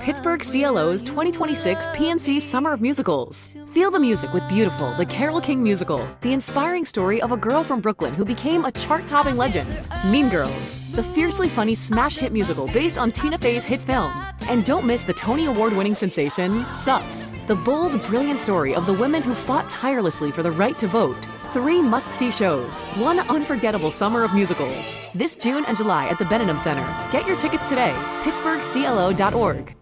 Pittsburgh CLO's 2026 PNC Summer of Musicals. Feel the music with Beautiful, the Carole King musical, the inspiring story of a girl from Brooklyn who became a chart-topping legend. Mean Girls, the fiercely funny smash hit musical based on Tina Fey's hit film. And don't miss the Tony Award-winning sensation, Suffs, the bold, brilliant story of the women who fought tirelessly for the right to vote. 3 must-see shows, 1 unforgettable summer of musicals. This June and July at the Benedum Center. Get your tickets today. PittsburghCLO.org.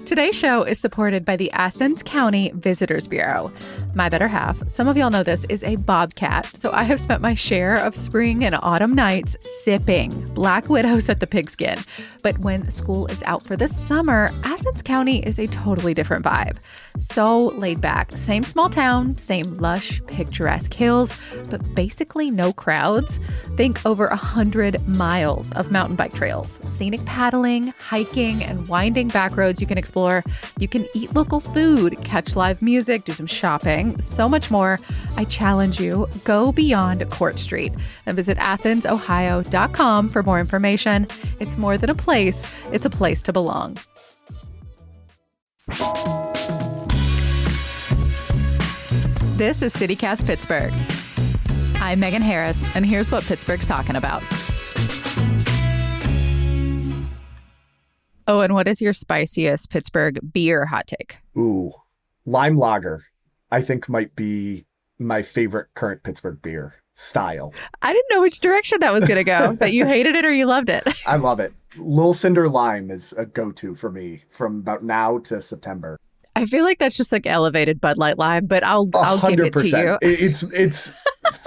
Today's show is supported by the Athens County Visitors Bureau. My better half, some of y'all know this, is a bobcat, so I have spent my share of spring and autumn nights sipping Black Widows at the Pigskin. But when school is out for the summer, Athens County is a totally different vibe. So laid back. Same small town, same lush, picturesque hills, but basically no crowds. Think over 100 miles of mountain bike trails, scenic paddling, hiking, and winding back roads you can explore. You can eat local food, catch live music, do some shopping, so much more. I challenge you, go beyond Court Street and visit AthensOhio.com for more information. It's more than a place, it's a place to belong. This is CityCast Pittsburgh. I'm Megan Harris, and here's what Pittsburgh's talking about. Owen, what is your spiciest Pittsburgh beer hot take? Ooh, lime lager, I think might be my favorite current Pittsburgh beer style. I didn't know which direction that was going to go, that you hated it or you loved it. I love it. Little Cinder Lime is a go-to for me from about now to September. I feel like that's just like elevated Bud Light Lime, but I'll give it to you. It's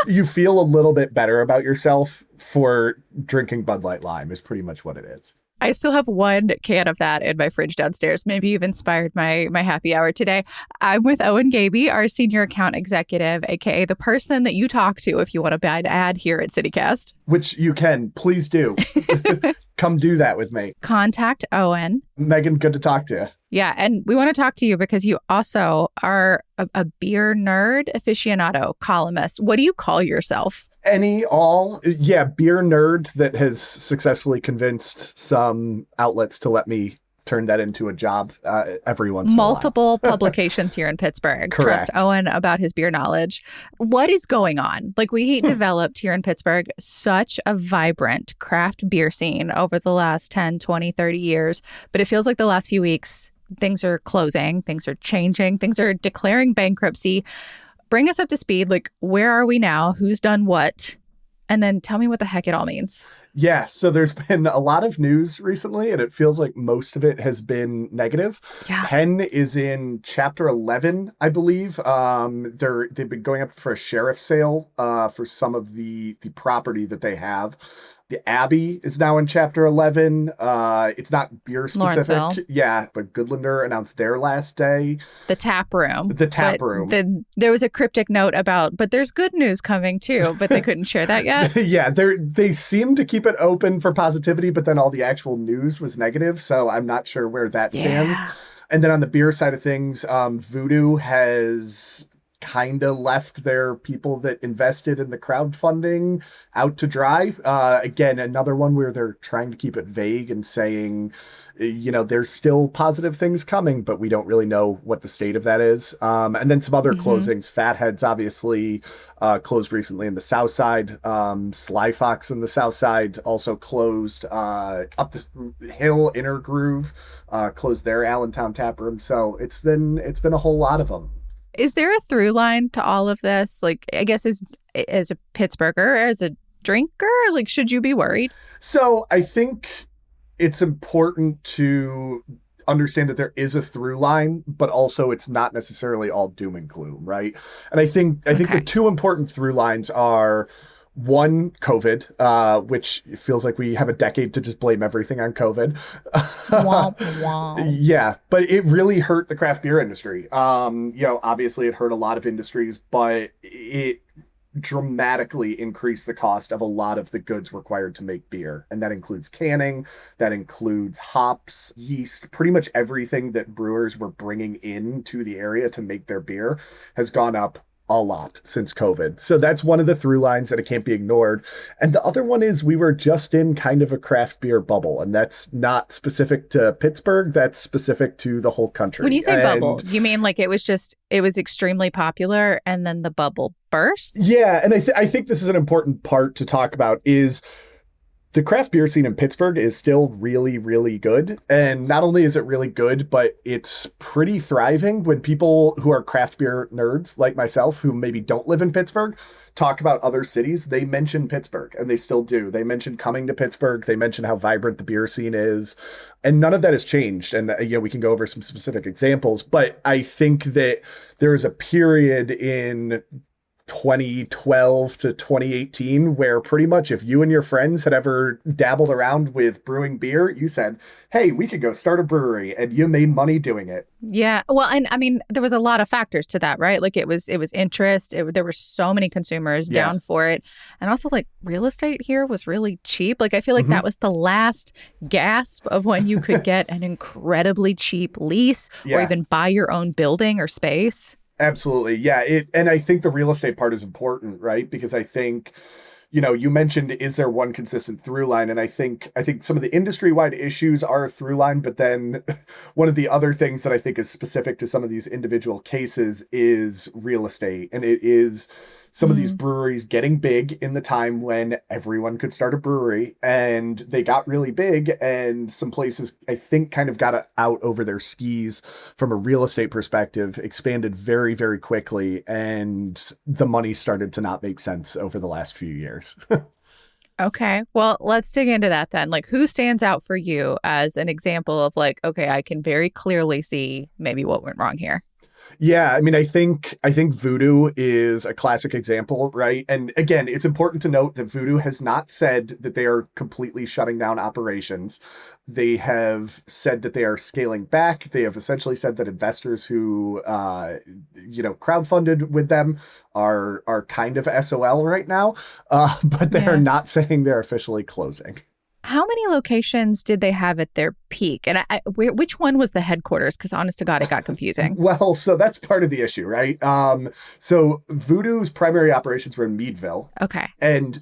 you feel a little bit better about yourself for drinking Bud Light Lime is pretty much what it is. I still have 1 can of that in my fridge downstairs. Maybe you've inspired my happy hour today. I'm with Owen Gabbey, our senior account executive, aka the person that you talk to if you want to buy an ad here at CityCast. Which you can. Please do. Come do that with me. Contact Owen. Megan, good to talk to you. Yeah, and we want to talk to you because you also are a beer nerd aficionado columnist. What do you call yourself? Beer nerd that has successfully convinced some outlets to let me turn that into a job every once in a while. Multiple publications here in Pittsburgh. Correct. Trust Owen about his beer knowledge. What is going on? Like, we developed here in Pittsburgh such a vibrant craft beer scene over the last 10, 20, 30 years. But it feels like the last few weeks, things are closing, things are changing, things are declaring bankruptcy. Bring us up to speed. Like, where are we now? Who's done what? And then tell me what the heck it all means. Yeah, so there's been a lot of news recently, and it feels like most of it has been negative. Yeah. Penn is in Chapter 11, I believe. They've been going up for a sheriff's sale for some of the property that they have. The Abbey is now in Chapter 11. It's not beer specific. Lawrenceville. Yeah, but Goodlander announced their last day. The tap room. Room. There was a cryptic note about, but there's good news coming too, but they couldn't share that yet. Yeah, they seem to keep it open for positivity, but then all the actual news was negative. So I'm not sure where that stands. Yeah. And then on the beer side of things, Voodoo has kind of left their people that invested in the crowdfunding out to dry. Again, another one where they're trying to keep it vague and saying, there's still positive things coming, but we don't really know what the state of that is. And then some other closings. Fatheads obviously closed recently in the South Side. Sly Fox in the South Side also closed. Up the hill, Inner Groove closed their Allentown tap room. So it's been a whole lot of them. Is there a through line to all of this? Like, I guess as a Pittsburgher, as a drinker, like, should you be worried? So I think it's important to understand that there is a through line, but also it's not necessarily all doom and gloom, right? And I think the 2 important through lines are, 1, COVID, which feels like we have a decade to just blame everything on COVID. Womp womp. Yeah, but it really hurt the craft beer industry. Obviously it hurt a lot of industries, but it dramatically increased the cost of a lot of the goods required to make beer. And that includes canning, that includes hops, yeast, pretty much everything that brewers were bringing into the area to make their beer has gone up a lot since COVID. So that's one of the through lines that it can't be ignored. And the other one is we were just in kind of a craft beer bubble, and that's not specific to Pittsburgh. That's specific to the whole country. When you say bubble, you mean like it was extremely popular and then the bubble burst? Yeah. And I think this is an important part to talk about is the craft beer scene in Pittsburgh is still really, really good. And not only is it really good, but it's pretty thriving. When people who are craft beer nerds like myself, who maybe don't live in Pittsburgh, talk about other cities, they mention Pittsburgh, and they still do. They mention coming to Pittsburgh. They mention how vibrant the beer scene is. And none of that has changed. And, we can go over some specific examples, but I think that there is a period in 2012 to 2018 where pretty much if you and your friends had ever dabbled around with brewing beer, you said, hey, we could go start a brewery, and you made money doing it. Yeah. Well, and I mean, there was a lot of factors to that, right? Like it was interest. There were so many consumers down for it. And also like real estate here was really cheap. Like I feel like that was the last gasp of when you could get an incredibly cheap lease or even buy your own building or space. Absolutely. Yeah. And I think the real estate part is important, right? Because I think, you mentioned, is there one consistent through line? And I think some of the industry-wide issues are a through line, but then one of the other things that I think is specific to some of these individual cases is real estate. And it is some of these breweries getting big in the time when everyone could start a brewery, and they got really big, and some places I think kind of got out over their skis from a real estate perspective, expanded very, very quickly, and the money started to not make sense over the last few years. Okay. Well, let's dig into that then. Like, who stands out for you as an example of like, okay, I can very clearly see maybe what went wrong here? Yeah, I mean, I think Voodoo is a classic example, right? And again, it's important to note that Voodoo has not said that they are completely shutting down operations. They have said that they are scaling back. They have essentially said that investors who, crowdfunded with them are kind of SOL right now, but they are not saying they're officially closing. How many locations did they have at their peak? And which one was the headquarters? Because honest to God, it got confusing. Well, so that's part of the issue, right? So Voodoo's primary operations were in Meadville. Okay.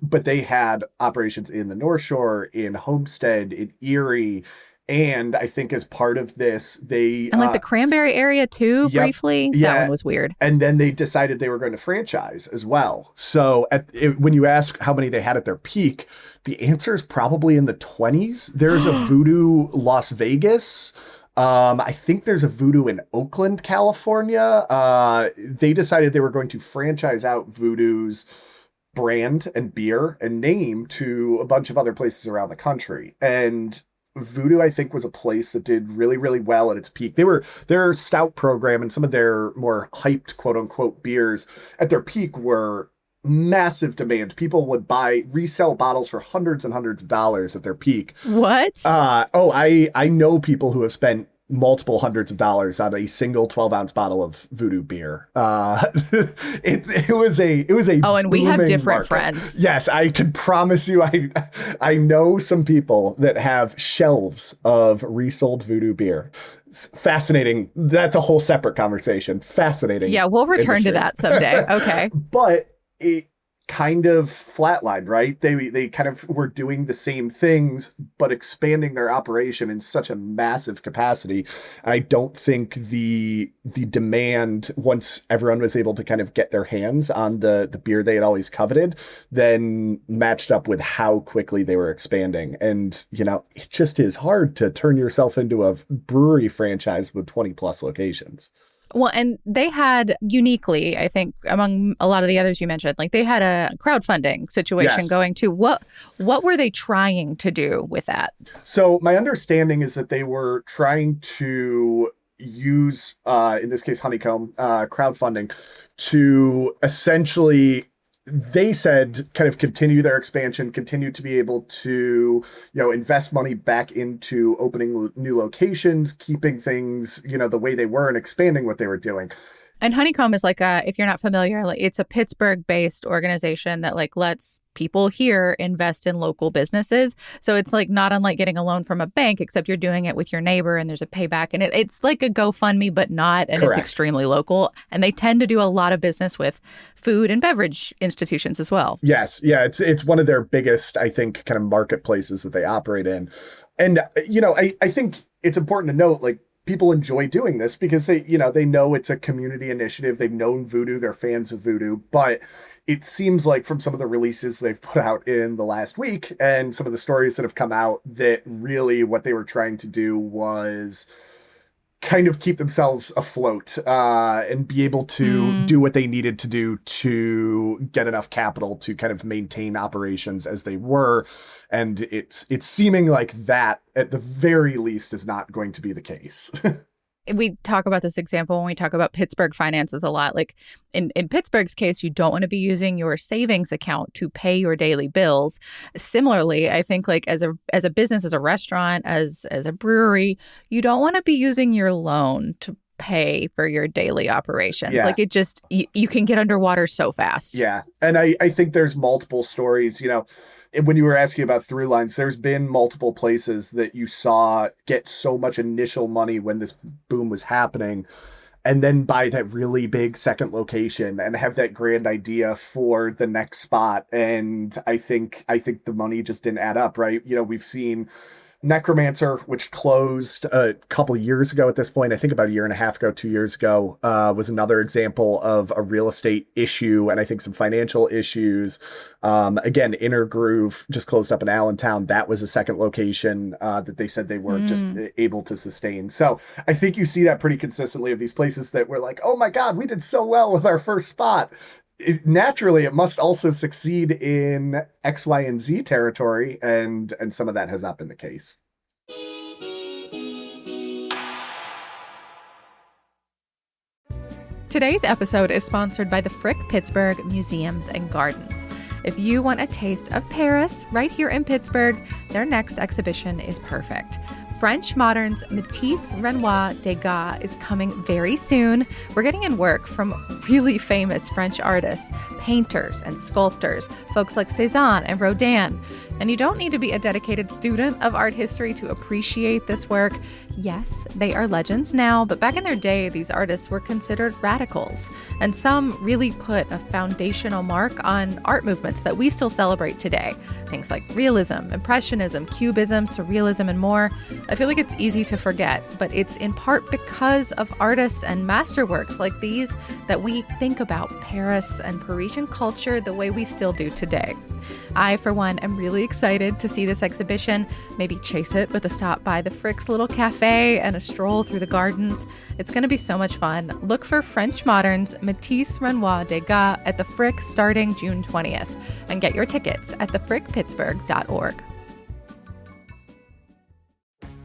But they had operations in the North Shore, in Homestead, in Erie. And I think as part of this, they... And like the Cranberry area too, briefly? Yeah. That one was weird. And then they decided they were going to franchise as well. So when you ask how many they had at their peak, the answer is probably in the 20s. There's a Voodoo Las Vegas. I think there's a Voodoo in Oakland, California. They decided they were going to franchise out Voodoo's brand and beer and name to a bunch of other places around the country. And Voodoo, I think, was a place that did really, really well at its peak. Their stout program and some of their more hyped, quote unquote, beers at their peak were massive demand. People would resell bottles for hundreds and hundreds of dollars at their peak. What? I know people who have spent multiple hundreds of dollars on a single 12-ounce bottle of Voodoo beer. It was a Oh, and we have different market. Friends. Yes, I can promise you I know some people that have shelves of resold Voodoo beer. It's fascinating. That's a whole separate conversation. Fascinating. Yeah, we'll return to that someday. Okay. But it kind of flatlined, right? They kind of were doing the same things, but expanding their operation in such a massive capacity. I don't think the demand, once everyone was able to kind of get their hands on the beer they had always coveted, then matched up with how quickly they were expanding. And, it just is hard to turn yourself into a brewery franchise with 20 plus locations. Well, and they had uniquely, I think, among a lot of the others you mentioned, like they had a crowdfunding situation going too. What were they trying to do with that? So my understanding is that they were trying to use, in this case, Honeycomb crowdfunding to essentially, they said, kind of continue their expansion, continue to be able to, invest money back into opening new locations, keeping things, the way they were and expanding what they were doing. And Honeycomb is like if you're not familiar, like it's a Pittsburgh-based organization that like lets people here invest in local businesses. So it's like not unlike getting a loan from a bank, except you're doing it with your neighbor and there's a payback. And it's like a GoFundMe, but not. And Correct. It's extremely local. And they tend to do a lot of business with food and beverage institutions as well. Yes. Yeah. It's one of their biggest, I think, kind of marketplaces that they operate in. And, I think it's important to note, like, people enjoy doing this because they know it's a community initiative. They've known Voodoo. They're fans of Voodoo. But it seems like from some of the releases they've put out in the last week and some of the stories that have come out that really what they were trying to do was kind of keep themselves afloat and be able to do what they needed to do to get enough capital to kind of maintain operations as they were. And it's seeming like that, at the very least, is not going to be the case. We talk about this example when we talk about Pittsburgh finances a lot. Like in Pittsburgh's case, you don't want to be using your savings account to pay your daily bills. Similarly, I think like as a business, as a restaurant, as a brewery, you don't want to be using your loan to pay for your daily operations. Yeah. Like it just, you can get underwater so fast. Yeah. And I think there's multiple stories, when you were asking about through lines, there's been multiple places that you saw get so much initial money when this boom was happening, and then buy that really big second location and have that grand idea for the next spot. And I think the money just didn't add up, right? We've seen Necromancer, which closed a couple years ago at this point, I think about a year and a half ago, 2 years ago, was another example of a real estate issue and I think some financial issues. Again, Inner Groove just closed up in Allentown. That was a second location that they said they weren't just able to sustain. So I think you see that pretty consistently of these places that were like, oh my God, we did so well with our first spot. Naturally, it must also succeed in X, Y, and Z territory, and some of that has not been the case. Today's episode is sponsored by the Frick Pittsburgh Museums and Gardens. If you want a taste of Paris right here in Pittsburgh, their next exhibition is perfect. French Modern's Matisse Renoir Degas is coming very soon. We're getting in work from really famous French artists, painters, and sculptors, folks like Cézanne and Rodin. And you don't need to be a dedicated student of art history to appreciate this work. Yes, they are legends now, but back in their day, these artists were considered radicals. And some really put a foundational mark on art movements that we still celebrate today. Things like realism, impressionism, cubism, surrealism, and more. I feel like it's easy to forget, but it's in part because of artists and masterworks like these that we think about Paris and Parisian culture the way we still do today. I, for one, am really excited to see this exhibition, maybe chase it with a stop by the Frick's little cafe and a stroll through the gardens. It's going to be so much fun. Look for French Modern's Matisse Renoir Degas at the Frick starting June 20th and get your tickets at thefrickpittsburgh.org.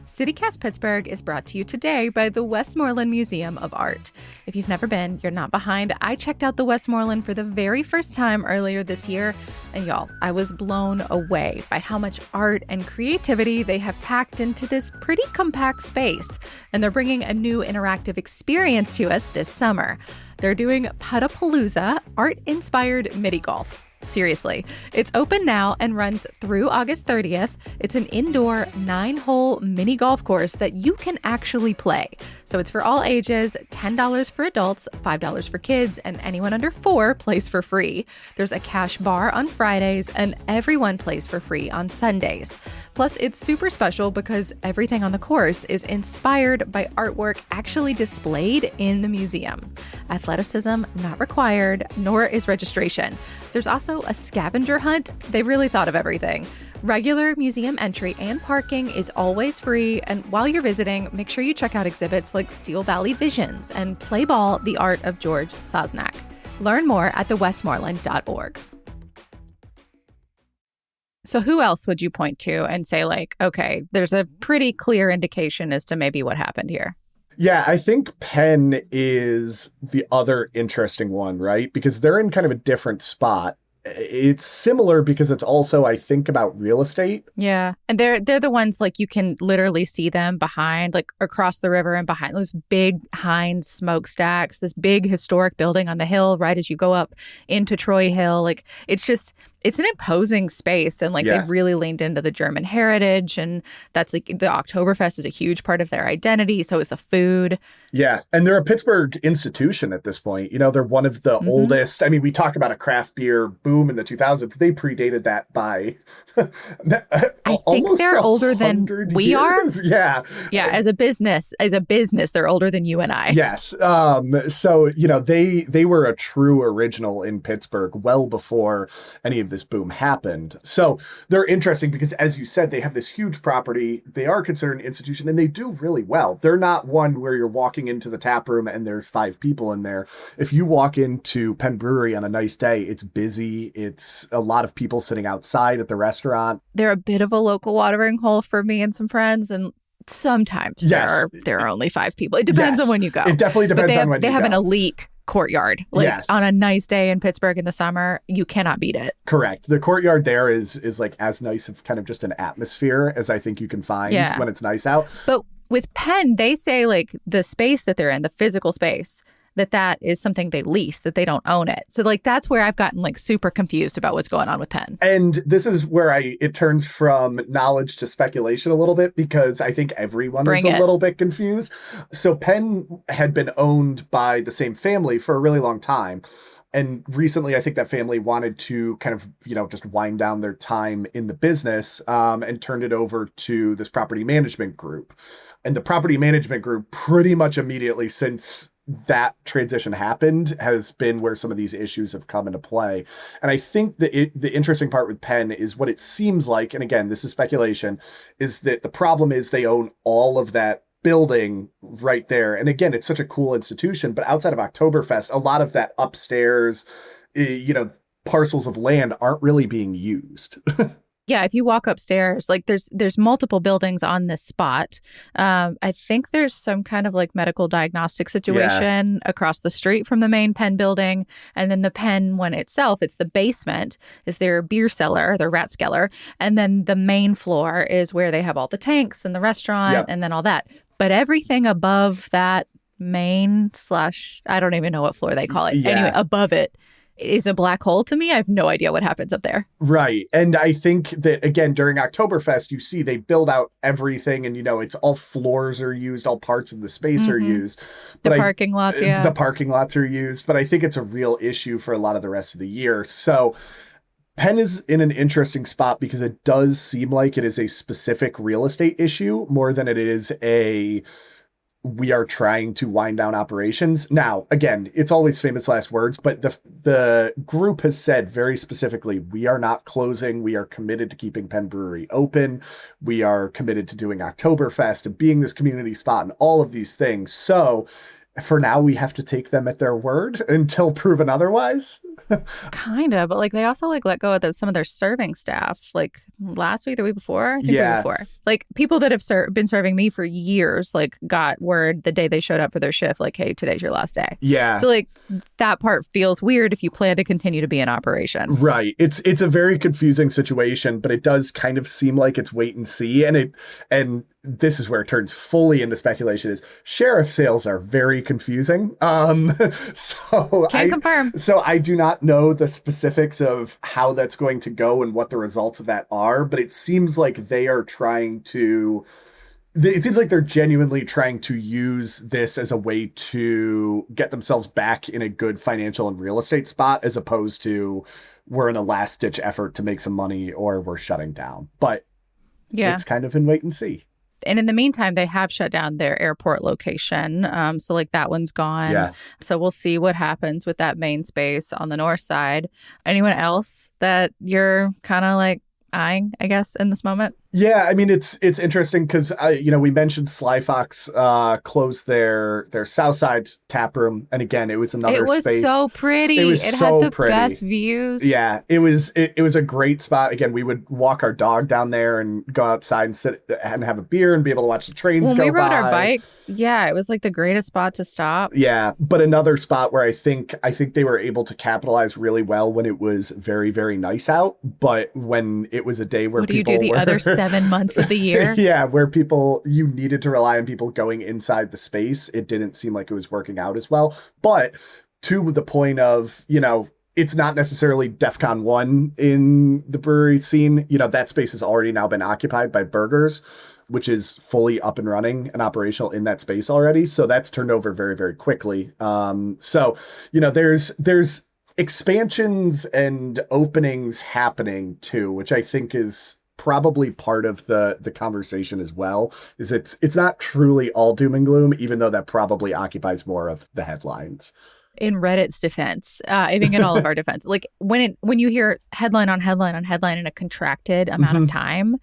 CityCast Pittsburgh is brought to you today by the Westmoreland Museum of Art. If you've never been, you're not behind. I checked out the Westmoreland for the very first time earlier this year, and y'all, I was blown away by how much art and creativity they have packed into this pretty compact space. And they're bringing a new interactive experience to us this summer. They're doing Puttapalooza, art-inspired mini golf. Seriously, it's open now and runs through August 30th. It's an indoor 9-hole mini golf course that you can actually play. So it's for all ages, $10 for adults, $5 for kids, and anyone under 4 plays for free. There's a cash bar on Fridays, and everyone plays for free on Sundays. Plus, it's super special because everything on the course is inspired by artwork actually displayed in the museum. Athleticism not required, nor is registration. There's also a scavenger hunt. They really thought of everything. Regular museum entry and parking is always free, and while you're visiting, make sure you check out exhibits like Steel Valley Visions and Play Ball, The Art of George Sosnak. Learn more at thewestmoreland.org. So who else would you point to and say, like, okay, there's a pretty clear indication as to maybe what happened here? Yeah, I think Penn is the other interesting one, right? Because they're in kind of a different spot. it's similar because it's also, I think, about real estate. Yeah. And they're the ones like you can literally see them behind, like across the river and behind those big Heinz smokestacks, this big historic building on the hill right as you go up into Troy Hill. Like it's an imposing space, and like they've really leaned into the German heritage, and that's like the Oktoberfest is a huge part of their identity. So is the food. Yeah. And they're a Pittsburgh institution at this point. You know, they're one of the oldest. I mean, we talk about a craft beer boom in the 2000s. They predated that by I think they're older than we are. Yeah. Yeah. As a business, they're older than you and I. Yes. So, you know, they were a true original in Pittsburgh well before any of this boom happened. So they're interesting because, as you said, they have this huge property. They are considered an institution, and they do really well. They're not one where you're walking into the tap room and there's 5 people in there. If you walk into Penn Brewery on a nice day, it's busy. It's a lot of people sitting outside at the restaurant. They're a bit of a local watering hole for me and some friends, and sometimes there are only 5 people. It depends on when you go. It definitely depends on when you go. They have an elite courtyard. Like on a nice day in Pittsburgh in the summer, you cannot beat it. Correct. The courtyard there is like as nice of kind of just an atmosphere as I think you can find when it's nice out. But with Penn, they say like the space that they're in, the physical space, that is something they lease, that they don't own it. So like that's where I've gotten like super confused about what's going on with Penn. And this is where it turns from knowledge to speculation a little bit, because I think everyone is a little bit confused. So Penn had been owned by the same family for a really long time. And recently, I think that family wanted to kind of, you know, just wind down their time in the business and turned it over to this property management group. And the property management group pretty much immediately since that transition happened has been where some of these issues have come into play. And I think that the interesting part with Penn is what it seems like, and again, this is speculation, is that the problem is they own all of that building right there. And again, it's such a cool institution, but outside of Oktoberfest, a lot of that upstairs, you know, parcels of land aren't really being used. Yeah, if you walk upstairs, like there's multiple buildings on this spot. I think there's some kind of like medical diagnostic situation across the street from the main Penn building. And then the Penn one itself, it's the basement, is their beer cellar, their Ratskeller. And then the main floor is where they have all the tanks and the restaurant and then all that. But everything above that main / I don't even know what floor they call it. Yeah. Anyway, above it is a black hole to me. I have no idea what happens up there. Right. And I think that, again, during Oktoberfest, you see they build out everything and, you know, it's all floors are used, all parts of the space are used. The parking lots, The parking lots are used. But I think it's a real issue for a lot of the rest of the year. So Penn is in an interesting spot because it does seem like it is a specific real estate issue more than it is we are trying to wind down operations. Now, again, it's always famous last words, but the group has said very specifically, we are not closing. We are committed to keeping Penn Brewery open. We are committed to doing Oktoberfest and being this community spot and all of these things. So for now, we have to take them at their word until proven otherwise. Kind of, but like they also like let go of some of their serving staff like last week, the week before, I think the week before. Like people that have been serving me for years, like got word the day they showed up for their shift, like, hey, today's your last day. Yeah. So like that part feels weird if you plan to continue to be in operation. Right. It's a very confusing situation, but it does kind of seem like it's wait and see. And this is where it turns fully into speculation is sheriff sales are very confusing. Can't confirm. So I do not know the specifics of how that's going to go and what the results of that are, but it seems like they're genuinely trying to use this as a way to get themselves back in a good financial and real estate spot, as opposed to we're in a last ditch effort to make some money or we're shutting down. But it's kind of in wait and see. And in the meantime, they have shut down their airport location. So like that one's gone. Yeah. So we'll see what happens with that main space on the north side. Anyone else that you're kind of like eyeing, I guess, in this moment? Yeah, I mean it's interesting because we mentioned Sly Fox closed their South Side tap room, and again it was another It was space. so pretty. It had the best views. Yeah, it was a great spot. Again, we would walk our dog down there and go outside and sit and have a beer and be able to watch the trains go by. When we rode our bikes, yeah, it was like the greatest spot to stop. Yeah, but another spot where I think they were able to capitalize really well when it was very, very nice out, but when it was a day where what do you do the other 7 months of the year? Yeah, where you needed to rely on people going inside the space, it didn't seem like it was working out as well. But to the point of, it's not necessarily DEFCON 1 in the brewery scene. That space has already now been occupied by Burgers, which is fully up and running and operational in that space already. So that's turned over very, very quickly. There's expansions and openings happening too, which I think is probably part of the conversation as well. Is it's not truly all doom and gloom, even though that probably occupies more of the headlines. In Reddit's defense, I think in all of our defense, like when you hear headline on headline on headline in a contracted amount of time,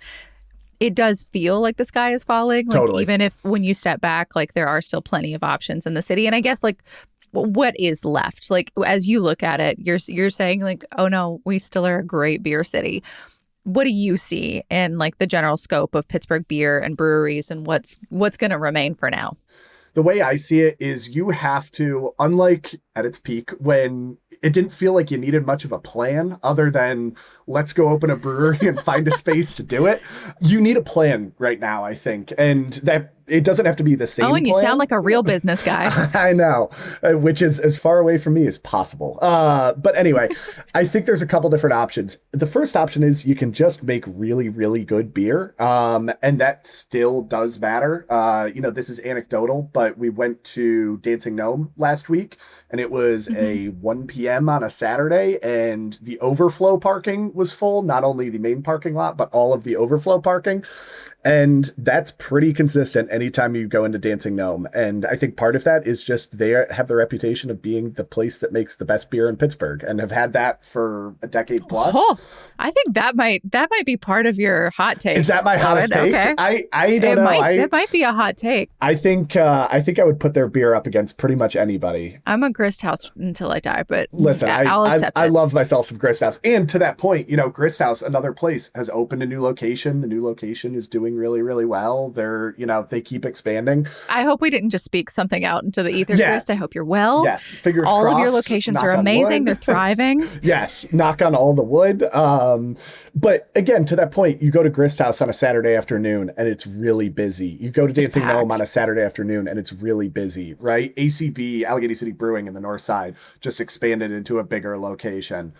it does feel like the sky is falling. Like, totally. Even if when you step back, like there are still plenty of options in the city. And I guess like what is left? Like as you look at it, you're saying like, oh no, we still are a great beer city. What do you see in like the general scope of Pittsburgh beer and breweries and what's going to remain for now? The way I see it is you have to, unlike at its peak, when it didn't feel like you needed much of a plan other than let's go open a brewery and find a space to do it. You need a plan right now, I think. And that it doesn't have to be the same Owen, you plan. sound like a real business guy. I know, which is as far away from me as possible. But anyway, I think there's a couple different options. The first option is you can just make really, really good beer. And that still does matter. This is anecdotal, but we went to Dancing Gnome last week and it was a 1 p.m. on a Saturday and the overflow parking was full. Not only the main parking lot, but all of the overflow parking. And that's pretty consistent anytime you go into Dancing Gnome. And I think part of that is just they have the reputation of being the place that makes the best beer in Pittsburgh and have had that for a decade plus. Oh, I think that might be part of your hot take. Is that my hottest take? Okay. I don't know. It might be a hot take. I think I would put their beer up against pretty much anybody. I'm a Grist House until I die, but listen, I'll accept it. I love myself some Grist House. And to that point, Grist House, another place, has opened a new location. The new location is doing really, really well. They keep expanding. I hope we didn't just speak something out into the ether, Yeah. Grist. I hope you're well. Yes, fingers all crossed. All of your locations are amazing. They're thriving. Yes, knock on all the wood. But again, to that point, you go to Grist House on a Saturday afternoon and it's really busy. You go to Dancing Gnome on a Saturday afternoon and it's really busy, right? ACB, Allegheny City Brewing in the north side, just expanded into a bigger location.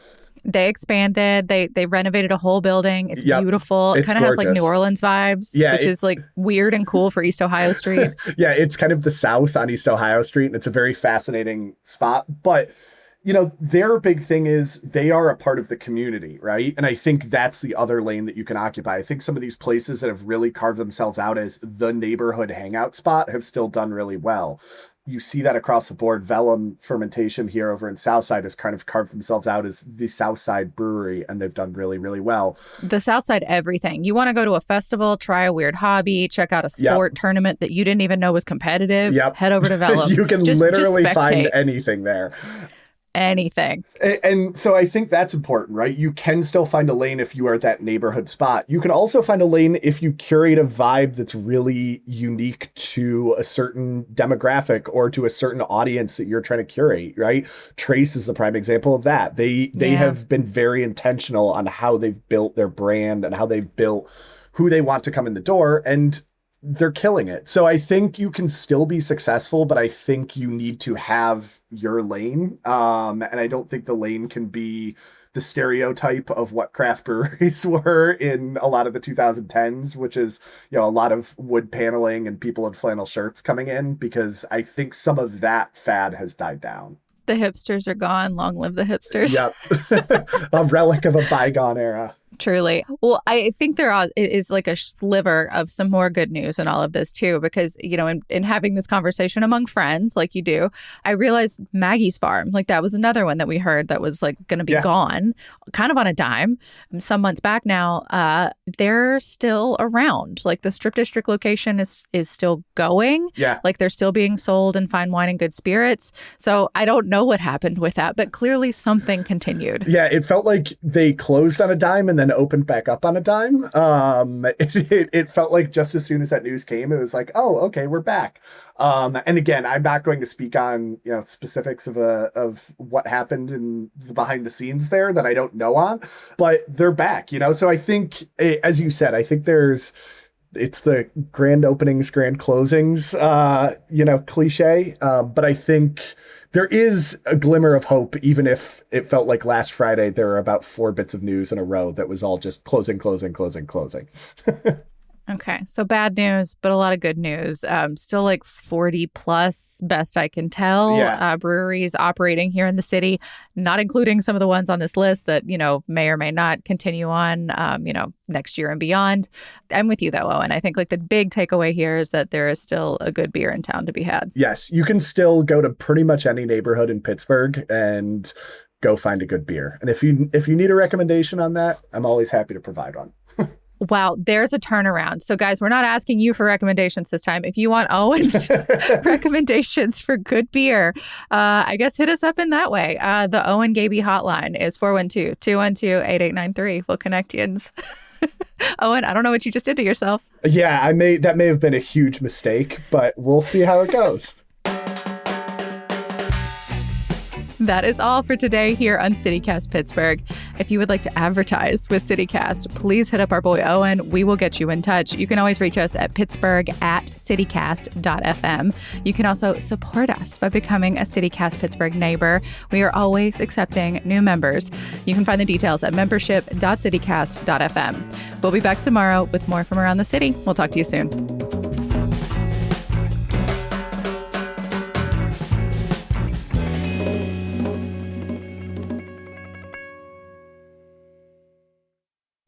They expanded. They renovated a whole building. It's beautiful. It kind of has like New Orleans vibes, which is like weird and cool for East Ohio Street. Yeah, it's kind of the South on East Ohio Street, and it's a very fascinating spot. But, their big thing is they are a part of the community, right? And I think that's the other lane that you can occupy. I think some of these places that have really carved themselves out as the neighborhood hangout spot have still done really well. You see that across the board. Vellum Fermentation here over in Southside has kind of carved themselves out as the Southside brewery, and they've done really, really well. The Southside everything. You want to go to a festival, try a weird hobby, check out a sport tournament that you didn't even know was competitive. Head over to Vellum. You can literally find anything there. Anything. And so I think that's important, right? You can still find a lane if you are at that neighborhood spot. You can also find a lane if you curate a vibe that's really unique to a certain demographic or to a certain audience that you're trying to curate, right? Trace is the prime example of that. They have been very intentional on how they've built their brand and how they've built who they want to come in the door, and they're killing it. So I think you can still be successful, but I think you need to have your lane. And I don't think the lane can be the stereotype of what craft breweries were in a lot of the 2010s, which is, a lot of wood paneling and people in flannel shirts coming in, because I think some of that fad has died down. The hipsters are gone. Long live the hipsters. Yep. A relic of a bygone era. Truly. Well, I think is like a sliver of some more good news in all of this too, because, in having this conversation among friends like you do, I realized Maggie's Farm, like that was another one that we heard that was like going to be gone kind of on a dime. Some months back now, they're still around. Like the Strip District location is still going. Yeah. Like they're still being sold in fine wine and good spirits. So I don't know what happened with that, but clearly something continued. Yeah, it felt like they closed on a dime and then opened back up on a dime. It felt like just as soon as that news came, it was like, oh, okay, we're back. And again, I'm not going to speak on specifics of what happened in the behind the scenes there that I don't know on, but they're back. So I think, as you said, I think it's the grand openings, grand closings, cliche. But I think there is a glimmer of hope, even if it felt like last Friday there were about 4 bits of news in a row that was all just closing. Okay, so bad news, but a lot of good news. Still like 40 plus, best I can tell, breweries operating here in the city, not including some of the ones on this list that, may or may not continue on, next year and beyond. I'm with you though, Owen. I think like the big takeaway here is that there is still a good beer in town to be had. Yes, you can still go to pretty much any neighborhood in Pittsburgh and go find a good beer. And if you need a recommendation on that, I'm always happy to provide one. Wow, there's a turnaround. So guys, we're not asking you for recommendations this time. If you want Owen's recommendations for good beer, I guess hit us up in that way. The Owen Gabbey hotline is 412-212-8893. We'll connect you. Owen, I don't know what you just did to yourself. Yeah, that may have been a huge mistake, but we'll see how it goes. That is all for today here on CityCast Pittsburgh. If you would like to advertise with CityCast, please hit up our boy Owen. We will get you in touch. You can always reach us at pittsburgh@citycast.fm. You can also support us by becoming a CityCast Pittsburgh neighbor. We are always accepting new members. You can find the details at membership.citycast.fm. We'll be back tomorrow with more from around the city. We'll talk to you soon.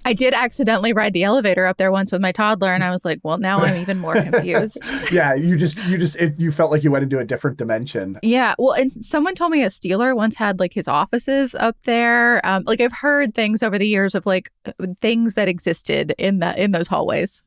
I did accidentally ride the elevator up there once with my toddler, and I was like, well, now I'm even more confused. Yeah, you felt like you went into a different dimension. Yeah, well, and someone told me a Steeler once had like his offices up there. Like I've heard things over the years of like things that existed in those hallways.